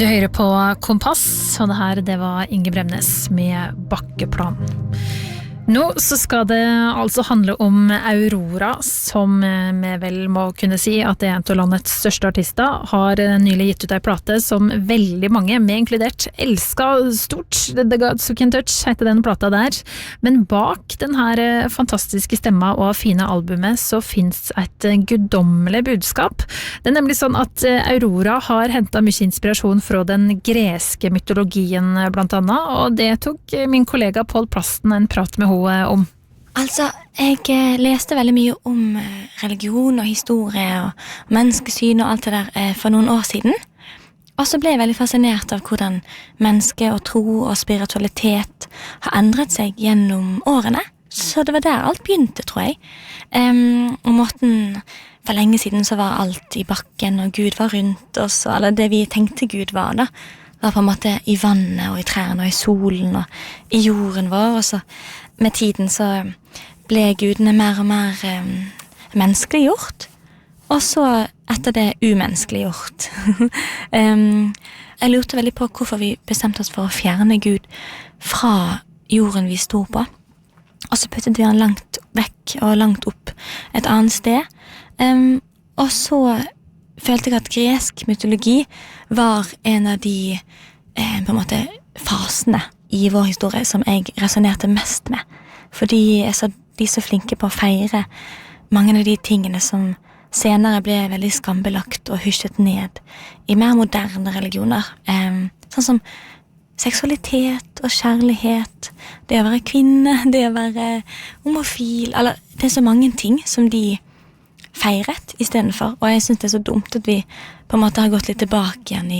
Du hører på Kompass, og det var Inge Bremnes med Bakkeplan. Nå så skal det altså handle om Aurora, som vi vel må kunne si at det en av landets største artister, har nylig gitt ut en plate som veldig mange, med inkludert, elsket stort. The Gods Who Can Touch heter den plata der. Men bak den her fantastiske stemma og fine albumet så finnes et guddommelig budskap. Det nemlig sånn at Aurora har hentet mye inspirasjon fra den greske mytologien blant annet, og det tok min kollega Paul Plasten en prat med henne om. Altså, jeg leste veldig mye om religion og historie og menneskesyn og alt det der for noen år siden. Og så ble jeg veldig fascinert av hvordan menneske og tro og spiritualitet har endret seg gjennom årene. Så det var der alt begynte, tror jeg. Og måten, for lenge siden så var alt i bakken, og Gud var rundt oss, eller det vi tenkte Gud var da, var på en måte i vannet og i trærne og i solen og i jorden vår, og så med tiden så ble gudene mer og mer menneskeliggjort, og så etter det umenneskeliggjort. Jeg lurte veldig på hvorfor vi bestemte oss for å fjerne Gud fra jorden vi sto på, og så puttet vi han langt vekk og langt opp et annet sted, og så følte jeg at gresk mytologi var en av de på en måte fasene i vår historie som jeg resonerte mest med. Fordi de er så flinke på å feire mange av de tingene som senere ble veldig skambelagt og husket ned i mer moderne religioner. Sånn som seksualitet og kjærlighet, det å være kvinne, det å være homofil, eller det er så mange ting som de feiret i stedet for, og jeg synes det er så dumt at vi på en måte har gått litt tilbake igjen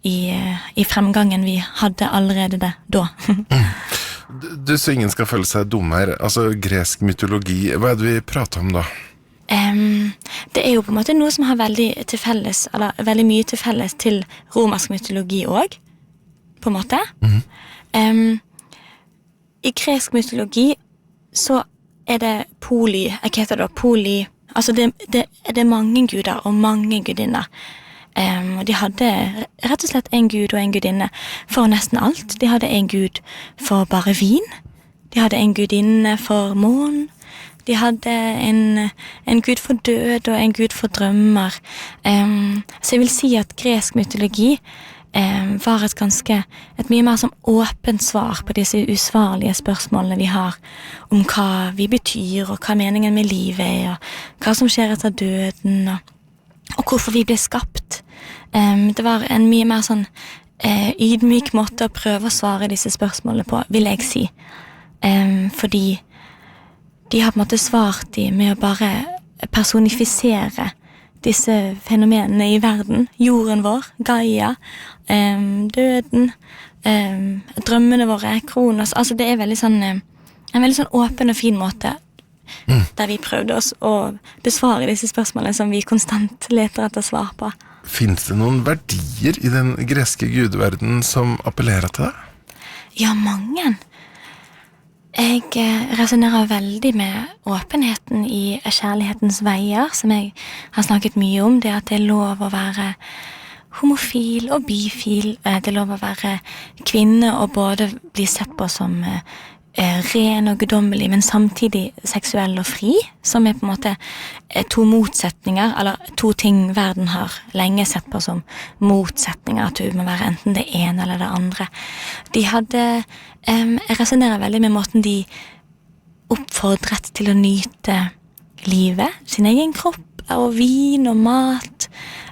i fremgangen vi hadde allerede det da. Du så ingen skal føle seg dum her, altså gresk mytologi, hva er det vi prater om da? Det er jo på en måte noe som har veldig til felles, eller veldig mye til felles til romersk mytologi også, på en måte. I gresk mytologi så er det altså det er mange guder og mange gudinner. Og de hadde rett og slett en gud og en gudinne for nesten alt. De hadde en gud for bare vin. De hadde en gudinne for månen. De hadde en gud for død og en gud for drømmer. Så jeg vil si at gresk mytologi var et mye mer som åpent svar på disse usvarlige spørsmålene vi har om hva vi betyr, og hva meningen med livet er, og hva som skjer etter døden, og hvorfor vi ble skapt. Det var en mye mer sånn ydmyk måte å prøve å svare disse spørsmålene på, vil jeg si. Fordi de har på en måte svart de med å bare personifisere disse fenomenene i verden, jorden vår, Gaia, døden, drømmene våre, Kronos, altså det er veldig sånn, en veldig sånn åpen og fin måte, der vi prøvde oss å besvare disse spørsmålene som vi konstant leter etter svar på. Finnes det noen verdier i den greske gudverden som appellerer til deg? Ja, mange. Jeg resonerer veldig med åpenheten i kjærlighetens veier, som jeg har snakket mye om, det at det er lov å være homofil og bifil, det er lov å være kvinne og både bli sett på som ren og guddommelig, men samtidig seksuell og fri, som er på en måte to motsetninger, eller to ting verden har lenge sett på som motsetninger, at du må være enten det ene eller det andre. De hadde, jeg resonerer veldig med måten de oppfordret til å nyte livet, sin egen kropp, og vin og mat,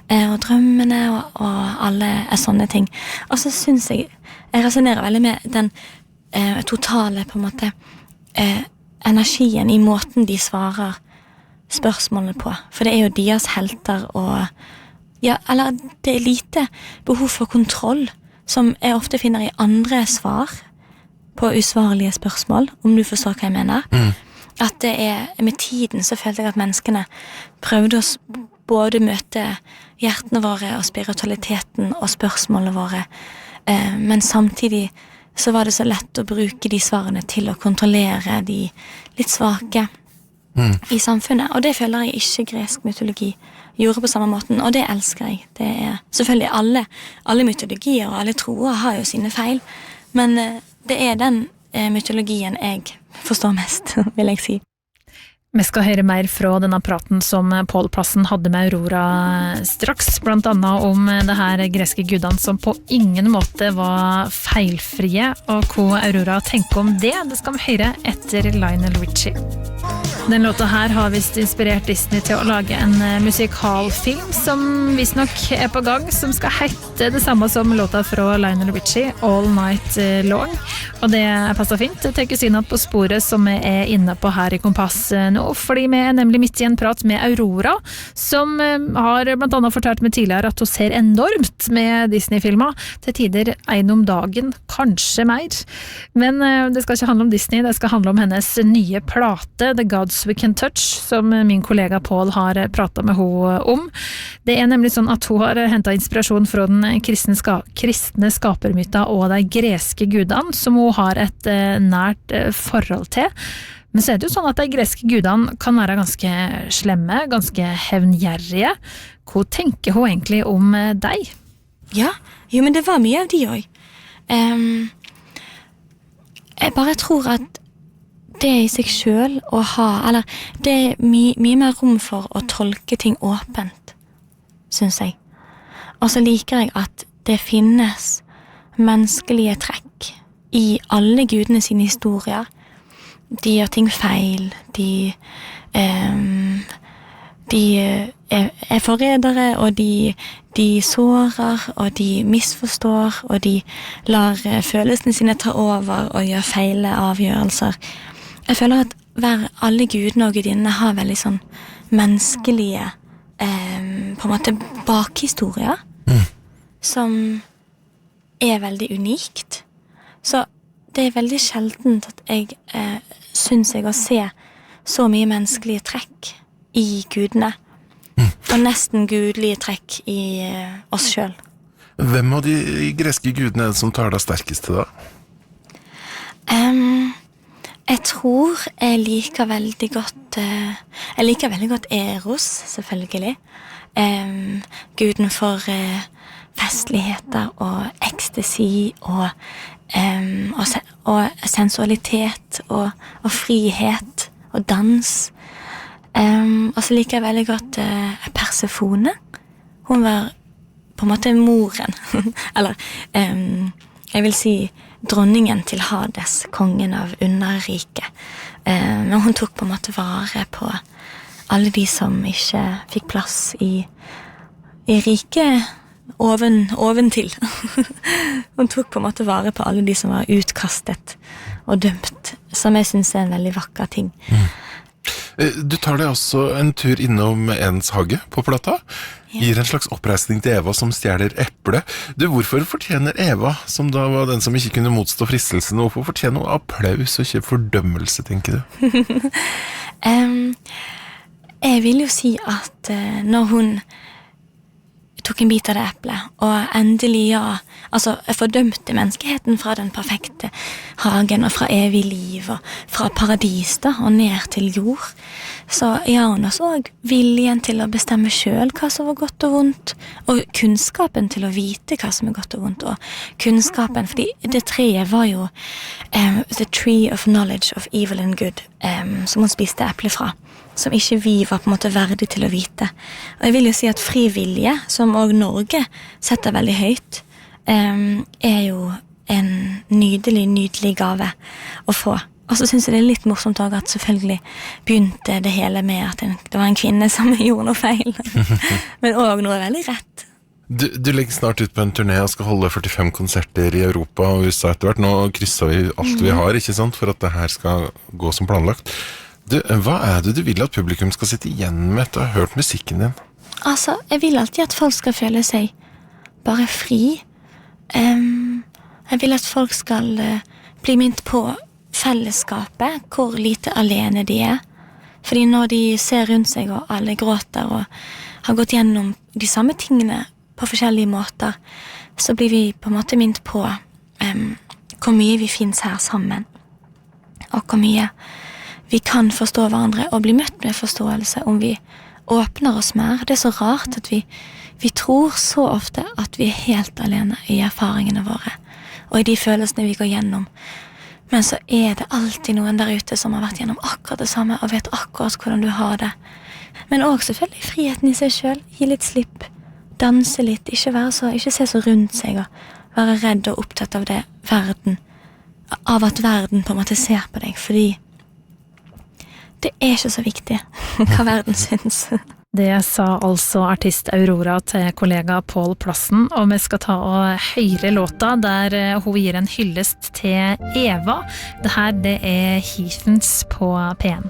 og drømmene og alle sånne ting. Og så synes jeg resonerer veldig med den totale på en måte energien i måten de svarer spørsmålene på, for det er jo deres helter og ja, eller det er lite behov for kontroll som jeg ofte finner i andre svar på usvarlige spørsmål, om du forstår hva jeg mener. At det er med tiden så følte jeg at menneskene prøvde å både møte hjertene våre og spiritualiteten og spørsmålene våre, men samtidig så var det så lett å bruke de svarene til å kontrollere de litt svake i samfunnet, og det føler jeg ikke gresk mytologi gjorde på samme måten, og det elsker jeg. Det selvfølgelig alle mytologier og alle troer har jo sine feil, men det den mytologien jeg forstår mest, vil jeg si. Vi skal høre mer fra denne praten som Pål Plassen hadde med Aurora straks, blant annet om det her greske gudene som på ingen måte var feilfrie, og hva Aurora tenker om det skal vi høre etter Lionel Richie. Den låta her har vist inspirert Disney til å lage en musikalfilm som visst nok på gang, som skal hete det samme som låta fra Lionel Richie, All Night Long. Og det passer fint til kusinat på sporet som vi inne på her i Kompass nå, fordi vi nemlig midt i en prat med Aurora, som har blant annet fortalt meg tidligere at hun ser enormt med Disney-filmer, til tider en om dagen, kanskje mer. Men det skal ikke handle om Disney, det skal handle om hennes nye plate, The Gods We Can Touch, som min kollega Pål har pratet med henne om. Det nemlig sånn at hun har hentet inspirasjon fra den kristne skapermyta og de greske gudene, som hun har et nært forhold til. Men så det jo sånn at de greske gudene kan være ganske slemme, ganske hevngjerrige. Hva tenker hun egentlig om deg? Ja, jo, men det var mye av de også. Jeg bare tror at det i seg selv å ha, eller det mye mer rom for å tolke ting åpent, synes jeg. Og så liker jeg at det finnes menneskelige trekk i alle gudene sine historier. De gjør ting feil, de forrædere, og de sårer, og de misforstår, og de lar følelsene sine ta over og gjør feile avgjørelser. Jeg føler at alle gudene og gudinnene har veldig sånn menneskelige på en måte bakhistorier som veldig unikt. Så det veldig sjeldent at jeg synes jeg å se så mye menneskelige trekk i gudene, og nesten gudelige trekk i oss selv. Hvem av de greske gudene det som tar deg sterkest til da? Jeg tror jeg liker veldig godt Eros, selvfølgelig. Guden for festligheter og ecstasy og sensualitet og frihet og dans. Og så liker jeg veldig godt Persefone. Hun var på en måte moren, eller jeg vil si dronningen til Hades, kongen av underriket. Men hun tok på en måte vare på alle de som ikke fikk plass i riket oventil. Hun tok på en måte vare på alle de som var utkastet og dømt, som jeg synes en veldig vakker ting. Du tar deg også en tur innom Edens hage på plata, gir en slags oppreisning til Eva som stjeler eple. Hvorfor fortjener Eva, som da var den som ikke kunne motstå fristelsen, hvorfor fortjener hun applaus og ikke fordømmelse, tenker du? Jeg vil jo si at når hun tok en bit av det eplet, og endelig jeg fordømte menneskeheten fra den perfekte hagen, og fra evig liv, og fra paradis da, og ned til jord. Så hun også viljen til å bestemme selv hva som var godt og vondt, og kunnskapen til å vite hva som er godt og vondt, og kunnskapen, fordi det treet var jo the tree of knowledge of evil and good, som hun spiste eple fra, som ikke vi var på en måte verdig til å vite. Og jeg vil jo si at fri vilje, som også Norge setter veldig høyt, jo en nydelig gave å få. Og så synes jeg det litt morsomt også at selvfølgelig begynte det hele med at det var en kvinne som gjorde noe feil. Men også noe veldig rett. Du legger snart ut på en turné og skal holde 45 konserter i Europa og USA etter hvert. Nå krysser vi alt vi har, ikke sant, for at det her skal gå som planlagt. Hva det du vil at publikum skal sitte igjen med etter å ha hørt musikken din? Altså, jeg vil alltid at folk skal føle seg bare fri. Jeg vil at folk skal bli minnet på fellesskapet, hvor lite alene de Fordi når de ser rundt seg og alle gråter og har gått gjennom de samme tingene på forskjellige måter, så blir vi på en måte minnet på hvor mye vi finnes her sammen, og hvor mye vi kan forstå hverandre og bli møtt med forståelse om vi åpner oss mer. Det så rart at vi tror så ofte at vi helt alene i erfaringene våre, og i de følelsene vi går gjennom. Men så det alltid noen der ute som har vært gjennom akkurat det samme, og vet akkurat hvordan du har det. Men også selvfølgelig friheten i seg selv, gi litt slipp, danse litt, ikke se så rundt seg, og være redd og opptatt av av at verden på en måte ser på deg, fordi det ikke så viktig hva verden synes. Det sa altså artist Aurora til kollega Pål Plassen, og vi skal ta og høre låta der hun gir en hyllest til Eva. Det her, det Heathens på P1.